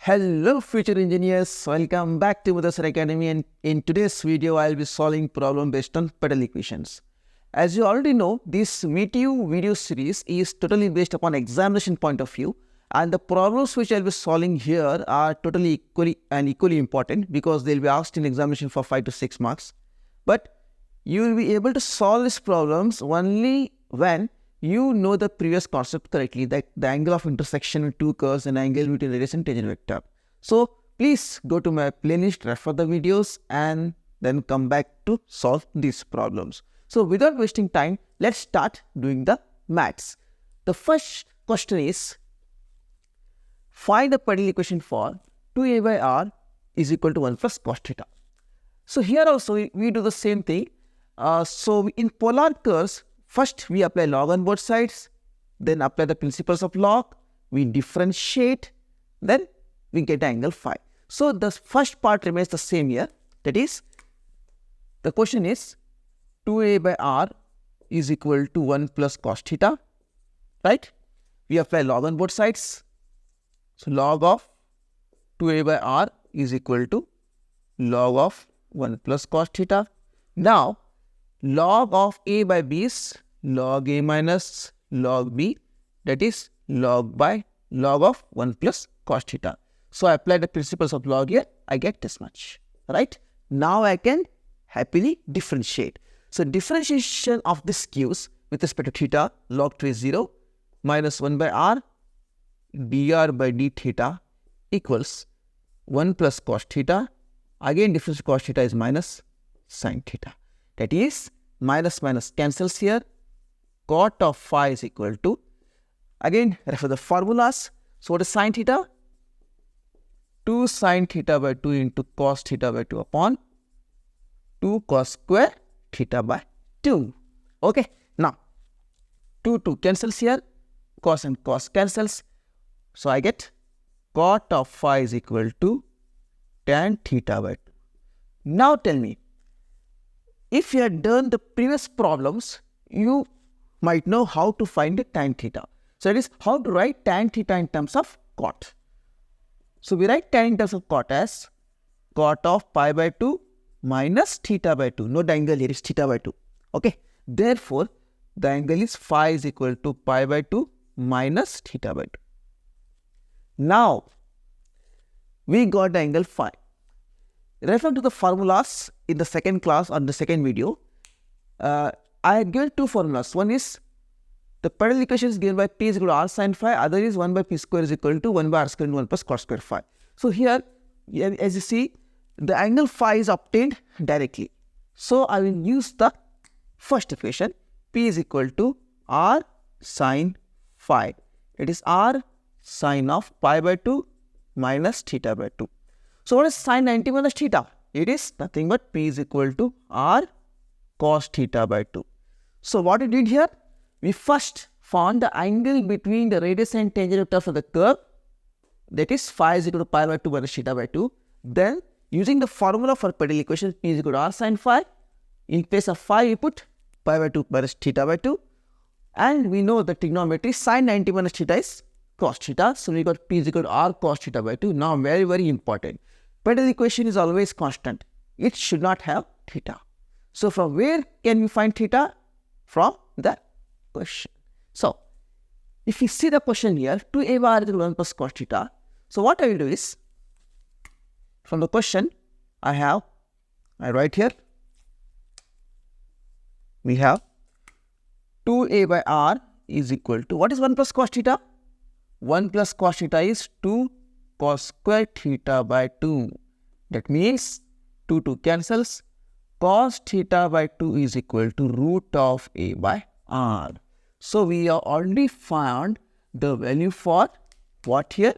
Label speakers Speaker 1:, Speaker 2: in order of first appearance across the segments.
Speaker 1: Hello future engineers, welcome back to Mudasar Academy, and in today's video I will be solving problem based on pedal equations. As you already know, this VTU video series is totally based upon examination point of view, and the problems which I will be solving here are totally equally important because they will be asked in examination for 5 to 6 marks. But you will be able to solve these problems only when you know the previous concept correctly, like the angle of intersection with two curves and angle between radius and tangent vector. So please go to my playlist, refer the videos, and then come back to solve these problems. So without wasting time, let's start doing the maths. The first question is, find the pedal equation for 2a by r is equal to 1 plus cos theta. So here also we do the same thing. So in polar curves, first we apply log on both sides, then apply the principles of log, we differentiate, then we get angle phi. So the first part remains the same here, that is, the question is 2a by r is equal to 1 plus cos theta, right? We apply log on both sides, so log of 2a by r is equal to log of 1 plus cos theta. Now log of a by b is log a minus log b, that is log of 1 plus cos theta. So I apply the principles of log here, I get this much, right? Now I can happily differentiate. So differentiation of this gives, with respect to theta, log 2 is 0, minus 1 by r dr by d theta equals 1 plus cos theta. Again difference of cos theta is minus sin theta. That is, minus minus cancels here, cot of phi is equal to, again refer the formulas. So what is sin theta? 2 sin theta by 2 into cos theta by 2 upon 2 cos square theta by 2. Okay, now 2 cancels here, cos and cos cancels. So I get cot of phi is equal to tan theta by 2. Now tell me, if you had done the previous problems, you might know how to find the tan theta. So it is how to write tan theta in terms of cot. So we write tan in terms of cot as cot of pi by 2 minus theta by 2. Note the angle here is theta by 2. Okay. Therefore, the angle is phi is equal to pi by 2 minus theta by 2. Now, we got the angle phi. Refer to the formulas in the second class or the second video. I had given two formulas. One is the pedal equation is given by p is equal to r sin phi. Other is 1 by p square is equal to 1 by r square into 1 plus cos square phi. So here, as you see, the angle phi is obtained directly. So I will use the first equation. P is equal to r sin phi. It is r sin of pi by 2 minus theta by 2. So what is sin 90 minus theta? It is nothing but p is equal to r cos theta by 2. So what we did here? We first found the angle between the radius and tangent vector for the curve, that is phi is equal to pi by 2 minus theta by 2. Then using the formula for pedal equation, p is equal to r sin phi. In place of phi, we put pi by 2 minus theta by 2. And we know the trigonometry sin 90 minus theta is cos theta. So we got p is equal to r cos theta by 2. Now very, very important. Pedal equation is always constant. It should not have theta. So from where can we find theta? From the question. So if you see the question here, 2a by r is equal to 1 plus cos theta. So what I will do is, from the question, I write here, we have 2a by r is equal to, what is 1 plus cos theta? 1 plus cos theta is 2 cos square theta by 2. That means 2 cancels. Cos theta by 2 is equal to root of a by r. So we have already found the value for what here?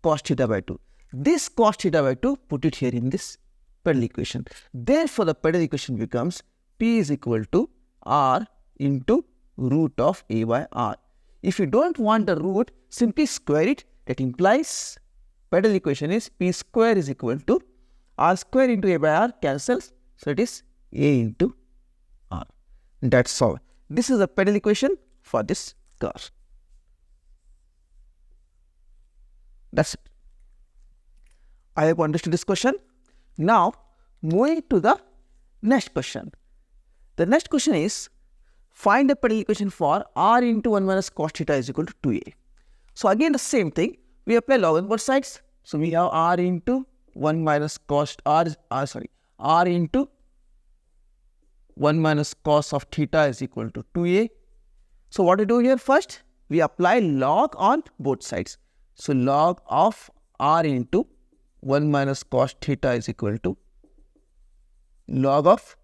Speaker 1: Cos theta by 2. This cos theta by 2, put it here in this pedal equation. Therefore, the pedal equation becomes p is equal to r into root of a by r. If you don't want the root, simply square it. That implies pedal equation is p square is equal to r square into a by r cancels. So it is a into r. That's all. This is the pedal equation for this curve. That's it. I have understood this question. Now, moving to the next question. The next question is, find the partial equation for r into 1 minus cos theta is equal to 2a. So again the same thing, we apply log on both sides. So we have r into 1 minus cos r into 1 minus cos of theta is equal to 2a. So what we do here first, we apply log on both sides. So log of r into 1 minus cos theta is equal to log of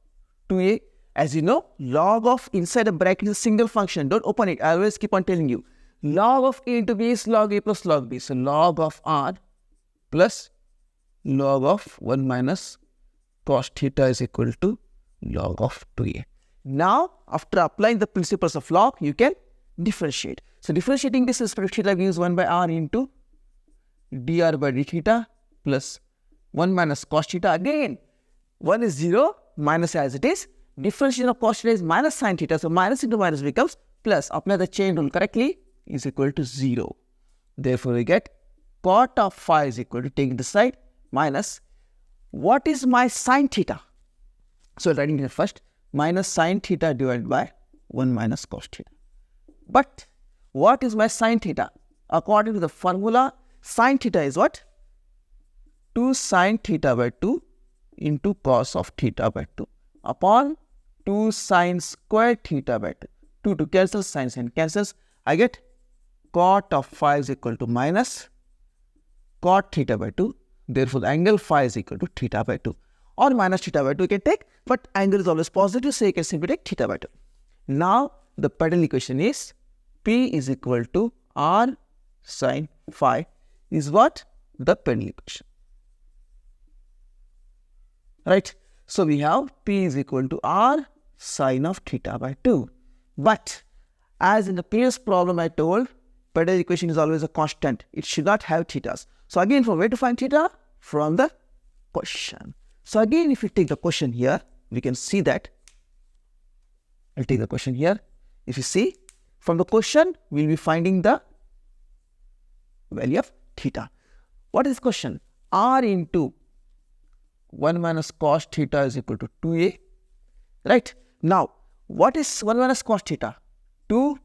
Speaker 1: 2a. As you know, log of inside a bracket is a single function. Don't open it. I always keep on telling you. Log of a into b is log a plus log b. So log of r plus log of 1 minus cos theta is equal to log of 2a. Now, after applying the principles of log, you can differentiate. So differentiating this respect to theta, we use 1 by r into dr by d theta plus 1 minus cos theta. Again, 1 is 0, minus as it is. Differentiation of cos theta is minus sin theta. So minus into minus becomes plus. Apply the chain rule correctly, is equal to 0. Therefore, we get cot of phi is equal to, take this side, minus, what is my sin theta? So writing here first, minus sin theta divided by 1 minus cos theta. But what is my sin theta? According to the formula, sin theta is what? 2 sin theta by 2 into cos of theta by 2 upon 2 sin square theta by 2. 2 to cancel, sin cancels. I get cot of phi is equal to minus cot theta by 2. Therefore, the angle phi is equal to theta by 2. Or minus theta by 2 you can take, but angle is always positive, so you can simply take theta by 2. Now, the partial equation is P is equal to R sin phi is what? The partial equation. Right? So, we have P is equal to R sin of theta by 2. But, as in the previous problem I told, partial equation is always a constant. It should not have thetas. So, again, from where to find theta? From the question. So, again, if you take the question here, we can see that. I'll take the question here. If you see, from the question, we will be finding the value of theta. What is the question? R into 1 minus cos theta is equal to 2a. Right? Now, what is 1 minus cos theta? 2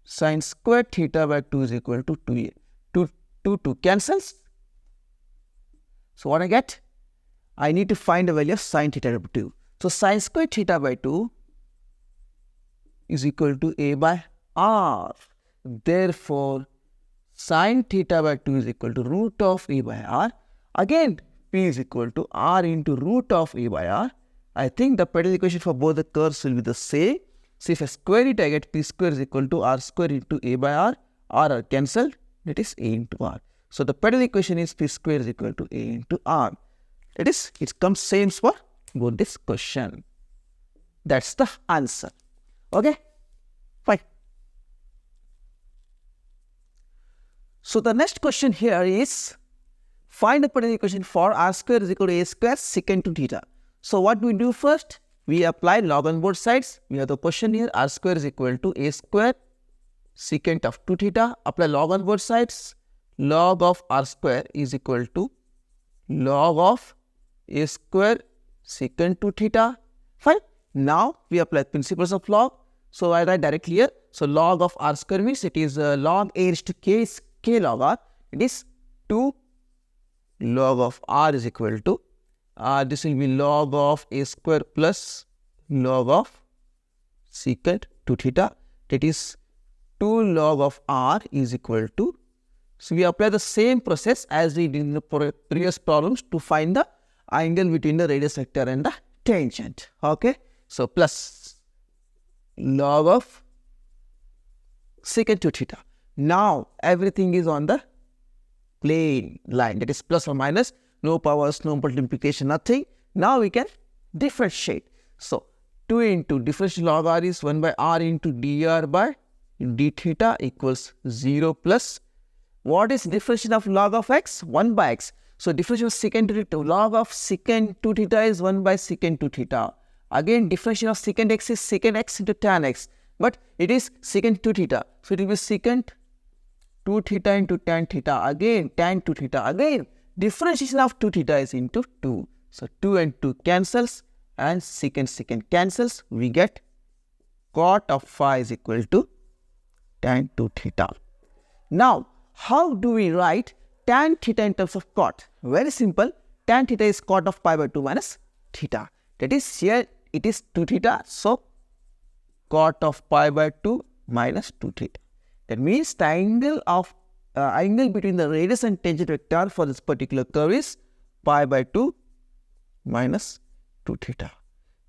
Speaker 1: sin square theta by 2 is equal to 2a. 2 cancels. So, what I get? I need to find the value of sin theta by 2. So, sin square theta by 2 is equal to a by r. Therefore, sin theta by 2 is equal to root of a by r. Again, P is equal to r into root of a by r. I think the partial equation for both the curves will be the same. So, if I square it, I get P square is equal to r square into a by r. R are cancelled. That is a into r. So, the partial equation is P square is equal to a into r. It comes same for both this question. That's the answer. Okay, fine. So, the next question here is, find the partial equation for r square is equal to a square secant 2 theta. So, what do we do first? We apply log on both sides. We have the question here, r square is equal to a square secant of 2 theta. Apply log on both sides. Log of r square is equal to log of a square secant 2 theta. Fine. Now, we apply principles of log. So, I write directly here. So, log of r square means it is log a raised to k is k log r. It is 2 log of r is equal to, this will be log of a square plus log of secant 2 theta. That is 2 log of r is equal to, so we apply the same process as we did in the previous problems to find the angle between the radius vector and the tangent. Okay. So, plus log of secant 2 theta. Now, everything is on the plane line, that is plus or minus, no powers, no multiplication, nothing. Now, we can differentiate. So, 2 into differential log r is 1 by r into dr by d theta equals 0 plus, what is differentiation of log of x? 1 by x. So, differentiation of secant 2 theta, log of secant 2 theta is 1 by secant 2 theta. Again, differentiation of secant x is secant x into tan x, but it is secant 2 theta. So, it will be secant 2 theta into tan theta, again tan 2 theta, again differentiation of 2 theta is into 2. So 2 and 2 cancels and secant cancels. We get cot of phi is equal to tan 2 theta. Now, how do we write tan theta in terms of cot? Very simple. Tan theta is cot of pi by 2 minus theta. That is, here it is 2 theta. So, cot of pi by 2 minus 2 theta. That means the angle between the radius and tangent vector for this particular curve is pi by 2 minus 2 theta.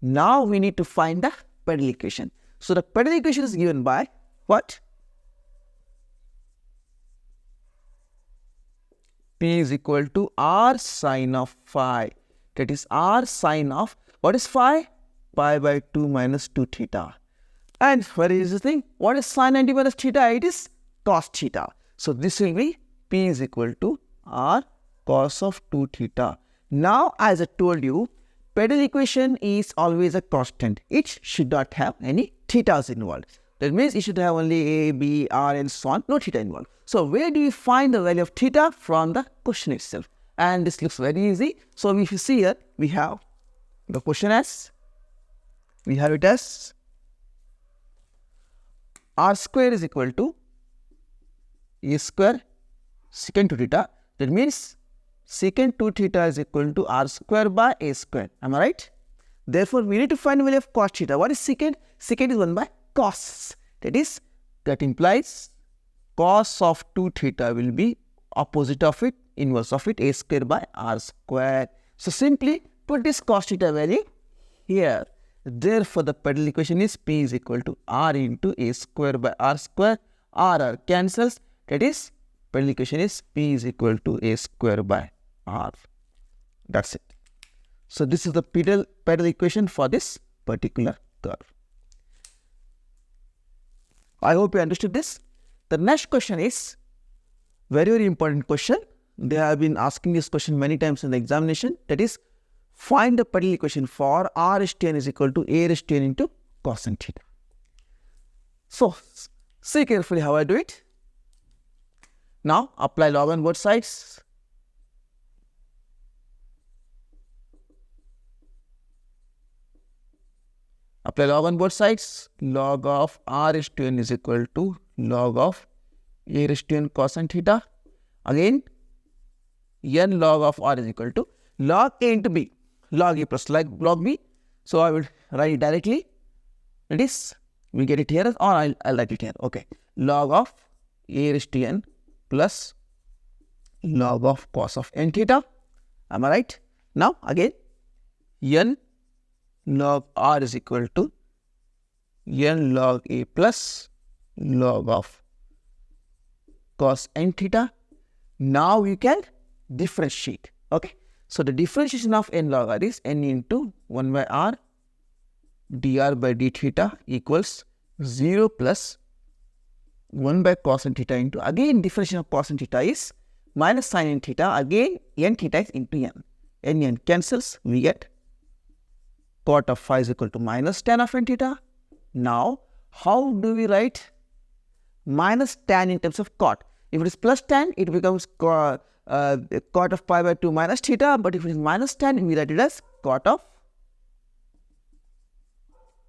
Speaker 1: Now, we need to find the pedal equation. So, the pedal equation is given by what? P is equal to r sine of phi. That is r sine of, what is phi? Pi by 2 minus 2 theta. And where is the thing? What is sine 90 minus theta? It is cos theta. So, this will be P is equal to r cos of 2 theta. Now, as I told you, pedal equation is always a constant. It should not have any thetas involved. That means it should have only a, b, r and so on, no theta involved. So, where do you find the value of theta? From the question itself. And this looks very easy. So, if you see here, we have the question as, we have it as r square is equal to a square secant 2 theta. That means secant 2 theta is equal to r square by a square. Am I right? Therefore, we need to find the value of cos theta. What is secant? Secant is 1 by cos. That implies cos of 2 theta will be opposite of it, inverse of it, a square by r square. So, simply put this cos theta value here. Therefore, the pedal equation is P is equal to r into a square by r square. R cancels. That is, pedal equation is P is equal to a square by r. That's it. So, this is the pedal equation for this particular curve. I hope you understood this. The next question is very, very important question. They have been asking this question many times in the examination. That is, find the pedal equation for r raised to n is equal to a raised to n into cosine theta. So, see carefully how I do it. Now, apply log on both sides. Apply log on both sides. Log of r raised to n is equal to log of a raised to n cosine theta. Again, n log of r is equal to log a into b. Log a plus log b. So, I will write it directly. It is, we get it here or I'll write it here. Okay. Log of a raised to n plus log of cos of n theta. Am I right? Now, again, n log r is equal to n log a plus log of cos n theta. Now, you can differentiate. Okay. So, the differentiation of n log r is n into 1 by r dr by d theta equals 0 plus 1 by cos n theta into, again differentiation of cos n theta is minus sin n theta, again n theta is into n. N cancels, we get cot of phi is equal to minus tan of n theta. Now, how do we write minus tan in terms of cot? If it is plus tan, it becomes cot of pi by 2 minus theta, but if it is minus tan, we write it as cot of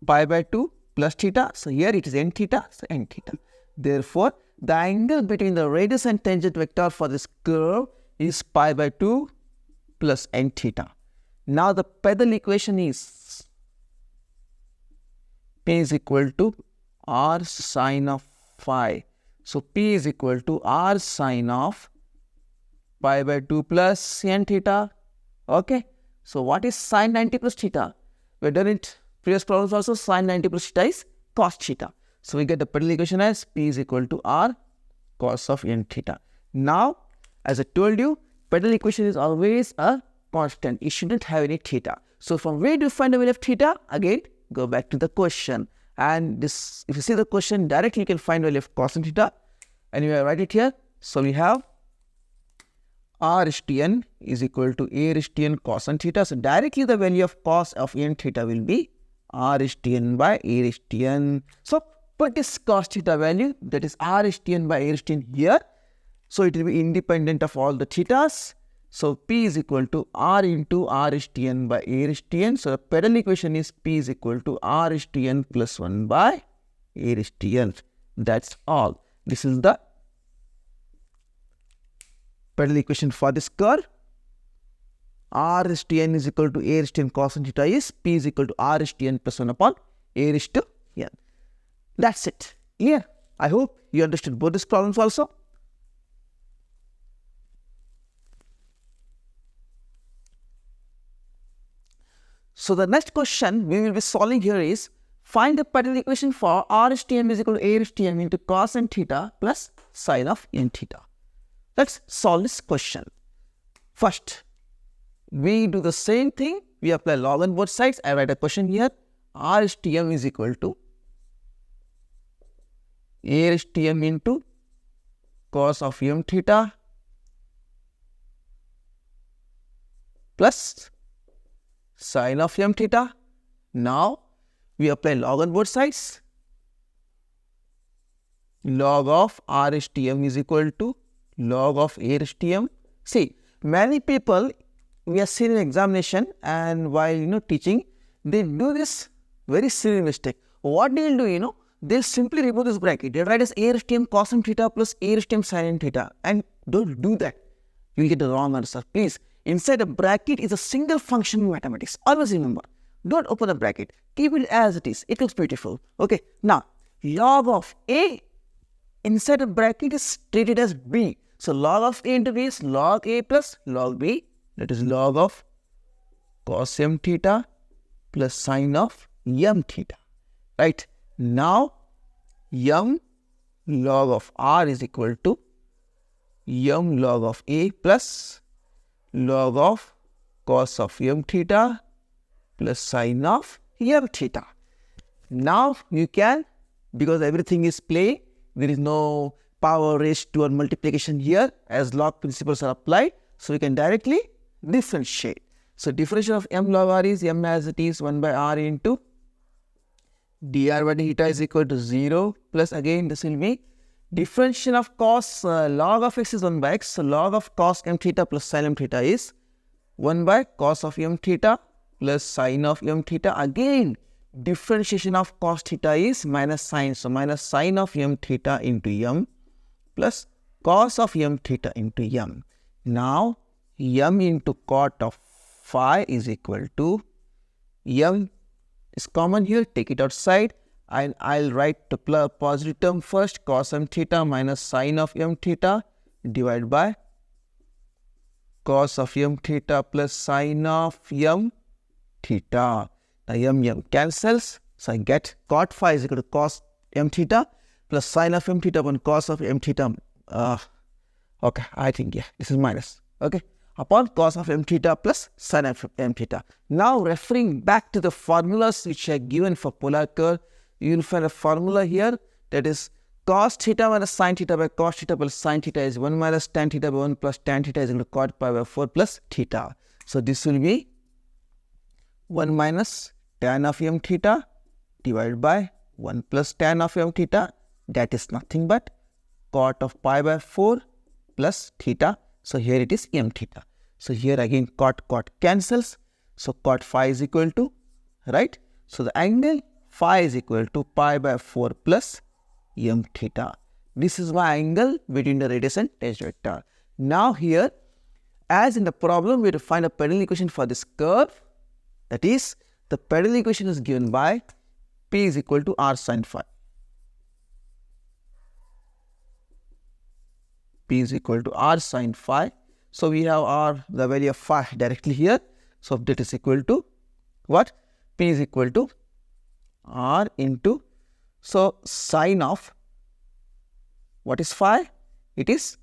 Speaker 1: pi by 2 plus theta. So, here it is n theta, so n theta. Therefore, the angle between the radius and tangent vector for this curve is pi by 2 plus n theta. Now, the pedal equation is P is equal to r sine of phi. So, P is equal to r sine of pi by 2 plus n theta. Okay. So, what is sine 90 plus theta? We have done it previous problems also. Sine 90 plus theta is cos theta. So, we get the pedal equation as P is equal to r cos of n theta. Now, as I told you, pedal equation is always a constant. It shouldn't have any theta. So, from where do you find the value of theta? Again, go back to the question. And this, if you see the question, directly you can find the value of cos theta. Anyway, I write it here. So, we have r raised to n is equal to a raised to n cos theta. So, directly the value of cos of n theta will be r raised to n by a raised to n. So, put this cos theta value, that is r raised to n by a raised to n here. So, it will be independent of all the thetas. So P is equal to R into R is to N by A is to N. So the pedal equation is P is equal to R is to N plus 1 by A is to N. That's all. This is the pedal equation for this curve. R is to N is equal to A is to N cos theta is P is equal to R is to N plus 1 upon A is to N. That's it. Yeah. I hope you understood both these problems also. So the next question we will be solving here is, find the pedal equation for R is to M is equal to A is to M into cos n theta plus sin of n theta. Let's solve this question. First, we do the same thing. We apply log on both sides. I write a question here. R is to M is equal to A is to M into cos of m theta plus sin of m theta. Now we apply log on both sides. Log of R is to M is equal to log of A is to M. See, many people we are seeing in examination and while teaching, they do this very silly mistake. What they will do, they'll simply remove this bracket. They'll write as A is to M cos m theta plus A is to M sin n theta, and don't do that. You'll get the wrong answer. Please, inside a bracket is a single function in mathematics. Always remember, don't open a bracket. Keep it as it is. It looks beautiful. Okay. Now, log of A inside a bracket is treated as B. So, log of A into B is log A plus log B. That is log of cos m theta plus sin of m theta. Right. Now, m log of R is equal to m log of A plus log of cos of m theta plus sin of m theta. Now you can, because everything is play, there is no power raised to or multiplication here as log principles are applied. So we can directly differentiate. So differentiation of m log R is m as it is 1 by R into dr by theta is equal to 0 plus again this will be differentiation of cos log of x is 1 by x. So log of cos m theta plus sin m theta is 1 by cos of m theta plus sin of m theta. Again differentiation of cos theta is minus sin. So minus sin of m theta into m plus cos of m theta into m. Now m into cot of phi is equal to m is common here, take it outside, and I'll write the positive term first, cos m theta minus sin of m theta divided by cos of m theta plus sin of m theta. Now m cancels, so I get cot phi is equal to cos m theta plus sin of m theta upon cos of m theta. Okay, I think this is minus. Okay, upon cos of m theta plus sin of m theta. Now referring back to the formulas which are given for polar curve, you will find a formula here, that is cos theta minus sin theta by cos theta plus sin theta is 1 minus tan theta by 1 plus tan theta is equal to cot pi by 4 plus theta. So this will be 1 minus tan of m theta divided by 1 plus tan of m theta, that is nothing but cot of pi by 4 plus theta. So here it is m theta. So here again cot cancels. So cot phi is equal to, right? So the angle phi is equal to pi by 4 plus m theta. This is my angle between the radius and tangent vector. Now here, as in the problem, we have to find a pedal equation for this curve. That is, the pedal equation is given by P is equal to R sin phi. P is equal to R sin phi. So we have R, the value of phi directly here. So that is equal to what? P is equal to R into, so sin of, what is phi? It is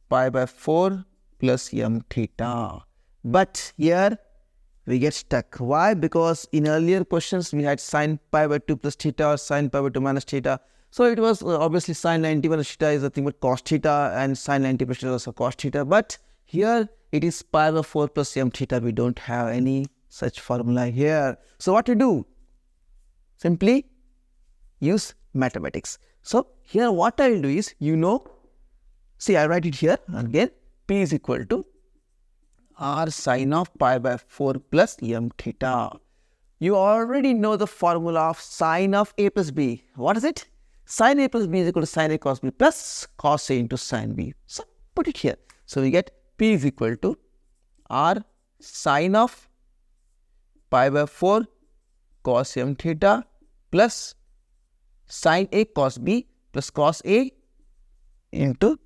Speaker 1: pi by 4 plus m theta. But here we get stuck. Why? Because in earlier questions we had sin pi by 2 plus theta or sin pi by 2 minus theta. So it was obviously sin 90 minus theta is nothing but cos theta, and sin 90 plus theta is also cos theta. But here it is pi by 4 plus m theta. We don't have any such formula here. So what to do? Simply use mathematics. So here what I will do is, see, I write it here again. P is equal to r sine of pi by 4 plus m theta. You already know the formula of sine of a plus b. What is it? Sine a plus b is equal to sine a cos b plus cos a into sine b. So put it here. So we get p is equal to r sine of pi by 4 cos m theta plus sine a cos b plus cos a into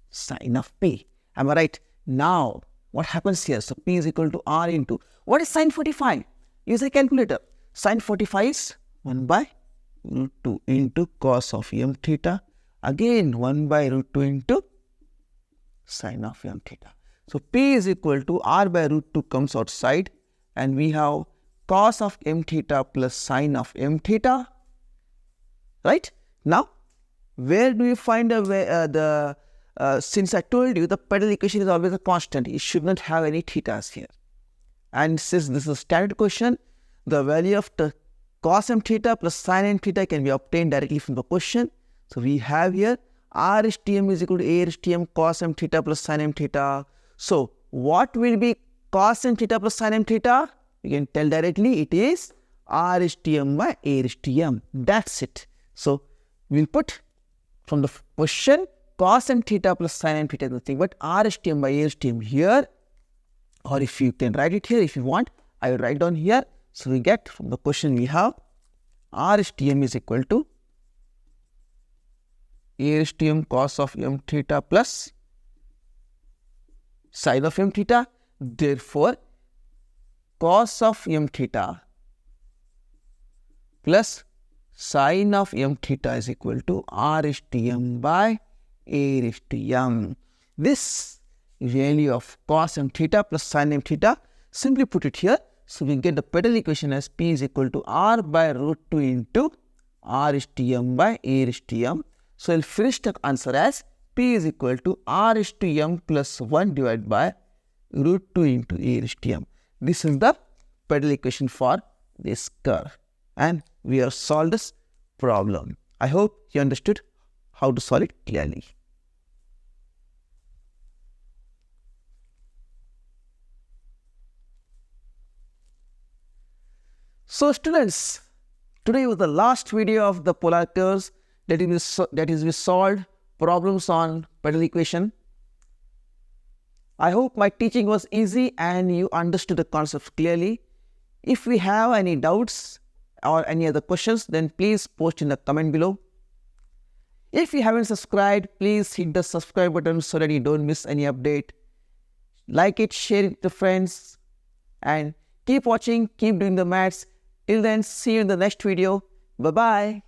Speaker 1: sine of p. Am I right? Now, what happens here? So, p is equal to r into, what is sine 45? Use a calculator. Sine 45 is 1 by root 2 into cos of m theta. Again, 1 by root 2 into sine of m theta. So, p is equal to r by root 2 comes outside and we have cos of m theta plus sine of m theta. Right? Now, where do you find since I told you the pedal equation is always a constant, it should not have any thetas here. And since this is a standard question, the value of the cos m theta plus sin m theta can be obtained directly from the question. So we have here r is Tm is equal to a is Tm cos m theta plus sin m theta. So what will be cos m theta plus sin m theta? You can tell directly it is r is Tm by a is Tm. That's it. So we'll put from the question cos m theta plus sin m theta is nothing but r is Tm by a is Tm here, or if you can write it here if you want, I will write down here. So we get from the question we have r is Tm is equal to a is Tm cos of m theta plus sin of m theta. Therefore, cos of m theta plus sin of m theta is equal to r is Tm by a is Tm. This value of cos m theta plus sin m theta, simply put it here. So we get the pedal equation as p is equal to r by root 2 into r is Tm by a is Tm. So I'll finish the answer as p is equal to r is to m plus 1 divided by root 2 into a is Tm. This is the pedal equation for this curve. And we have solved this problem. I hope you understood how to solve it clearly. So students, today was the last video of the polar curves, that is we solved problems on pedal equation. I hope my teaching was easy and you understood the concept clearly. If we have any doubts or any other questions, then please post in the comment below. If you haven't subscribed, please hit the subscribe button so that you don't miss any update. Like it, share it with friends, and keep watching, keep doing the maths. Till then, see you in the next video. Bye-bye.